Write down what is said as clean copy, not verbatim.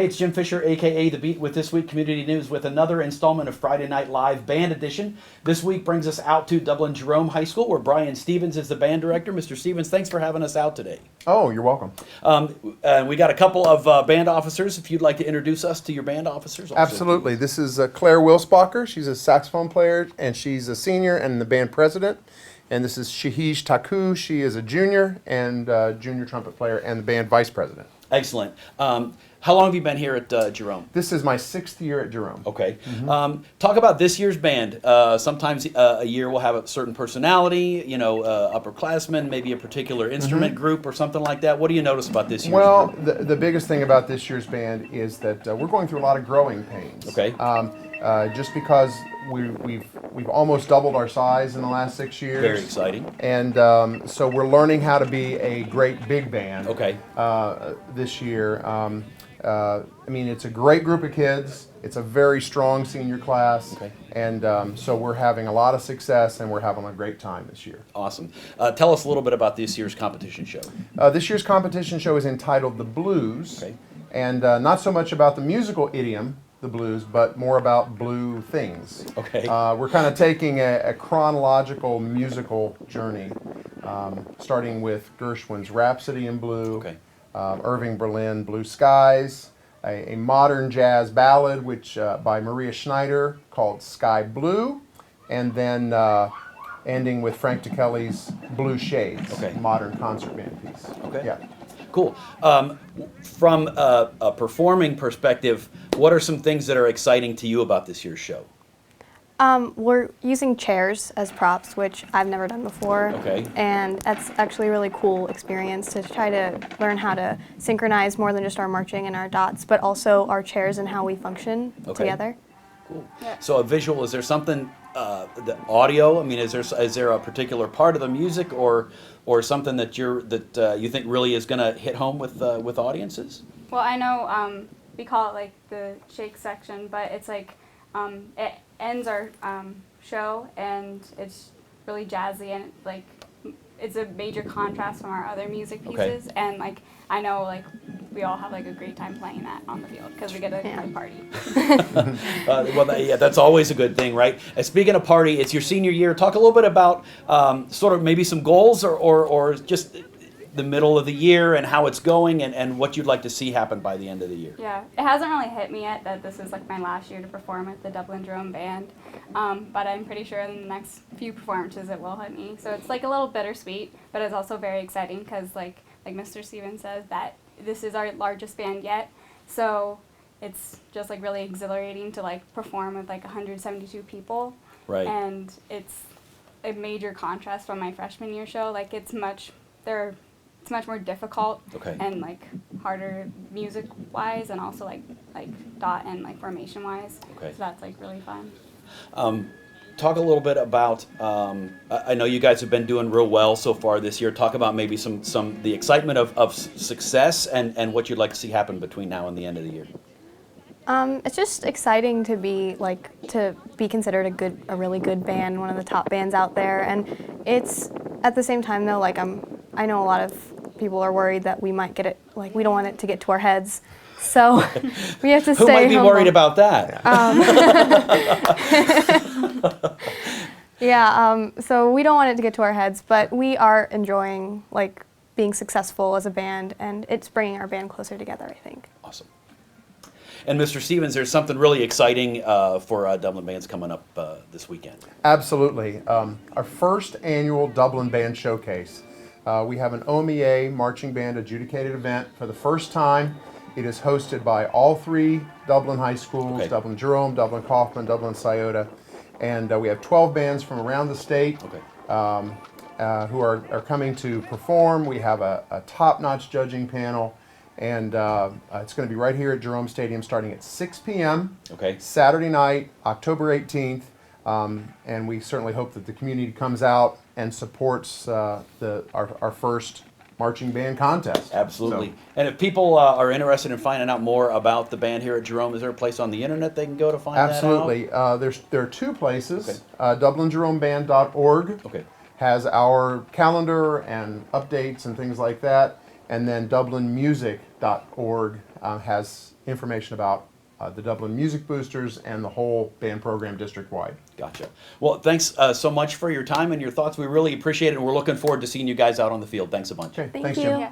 Hey, it's Jim Fisher, a.k.a. The Beat, with This Week Community News with another installment of Friday Night Live Band Edition. This week brings us out to DubJerome High School, where Brian Stevens is the band director. Mr. Stevens, thanks for having us out today. Oh, you're welcome. We got a couple of band officers. If you'd like to introduce us to your band officers. Also, Absolutely. please. This is Claire Wilsbacher. She's a saxophone player, and she's a senior and the band president. And this is Shahish Taku. She is a junior and junior trumpet player and the band vice president. Excellent. How long have you been here at Jerome? This is my 6th year at Jerome. Okay. Talk about this year's band. Sometimes a year will have a certain personality, upperclassmen, maybe a particular instrument group or something like that. What do you notice about this year's group? The biggest thing about this year's band is that we're going through a lot of growing pains. Okay. Just because we've almost doubled our size in the last 6 years. Very exciting. And so we're learning how to be a great big band. Okay. This year. It's a great group of kids. It's a very strong senior class. Okay. And so we're having a lot of success, and we're having a great time this year. Awesome. Tell us a little bit about this year's competition show. This year's competition show is entitled The Blues. Okay. And not so much about the musical idiom, the blues, but more about blue things. Okay. We're kind of taking a chronological musical journey, starting with Gershwin's Rhapsody in Blue. Okay. Irving Berlin, Blue Skies, a modern jazz ballad by Maria Schneider called Sky Blue, and then ending with Frank DeKelly's Blue Shades, okay. Modern concert band piece. Okay. Yeah. Cool. From a performing perspective, what are some things that are exciting to you about this year's show? We're using chairs as props, which I've never done before. Okay. And that's actually a really cool experience to try to learn how to synchronize more than just our marching and our dots, but also our chairs and how we function together. Cool. Yeah. So a visual, is there something, the audio, is there a particular part of the music or something that you think really is going to hit home with audiences? Well, I know we call it like the shake section, but it's like it ends our show and it's really jazzy and like it's a major contrast from our other music pieces. Okay. And like I know like we all have like a great time playing that on the field because we get a party. That's always a good thing, right? Speaking of party, it's your senior year. Talk a little bit about sort of maybe some goals or just the middle of the year and how it's going and what you'd like to see happen by the end of the year. Yeah, it hasn't really hit me yet that this is like my last year to perform at the DubJerome band, but I'm pretty sure in the next few performances it will hit me. So it's like a little bittersweet, but it's also very exciting because like Mr. Stevens says that this is our largest band yet, so it's just like really exhilarating to like perform with like 172 people. Right. And it's a major contrast from my freshman year show. Like it's much more difficult and like harder music wise and also like dot and like formation wise. Okay. So that's like really fun. Talk a little bit about I know you guys have been doing real well so far this year. Talk about maybe some the excitement of success and what you'd like to see happen between now and the end of the year. It's just exciting to be considered a really good band, one of the top bands out there, and it's at the same time though like I know a lot of people are worried that we might get it, like we don't want it to get to our heads, so we have to stay Who might be humble. worried about that? So we don't want it to get to our heads, but we are enjoying like being successful as a band, and it's bringing our band closer together, I think. Awesome. And Mr. Stevens, there's something really exciting for Dublin bands coming up this weekend. Absolutely. Our first annual Dublin Band Showcase. We have an OMEA marching band adjudicated event for the first time. It is hosted by all 3 Dublin high schools, DubJerome, Dublin Kaufman, Dublin Scioto. And we have 12 bands from around the state who are coming to perform. We have a top-notch judging panel. And it's going to be right here at Jerome Stadium starting at 6 p.m. Saturday night, October 18th. And we certainly hope that the community comes out and supports our first marching band contest. Absolutely. So. And if people are interested in finding out more about the band here at Jerome, is there a place on the internet they can go to find that out? Absolutely. There are 2 places. DublinJeromeBand.org has our calendar and updates and things like that. And then DublinMusic.org has information about the Dublin Music Boosters and the whole band program district-wide. Gotcha. Well, thanks so much for your time and your thoughts. We really appreciate it, and we're looking forward to seeing you guys out on the field. Thanks a bunch. Okay, Thank thanks, you. Jim. Yeah.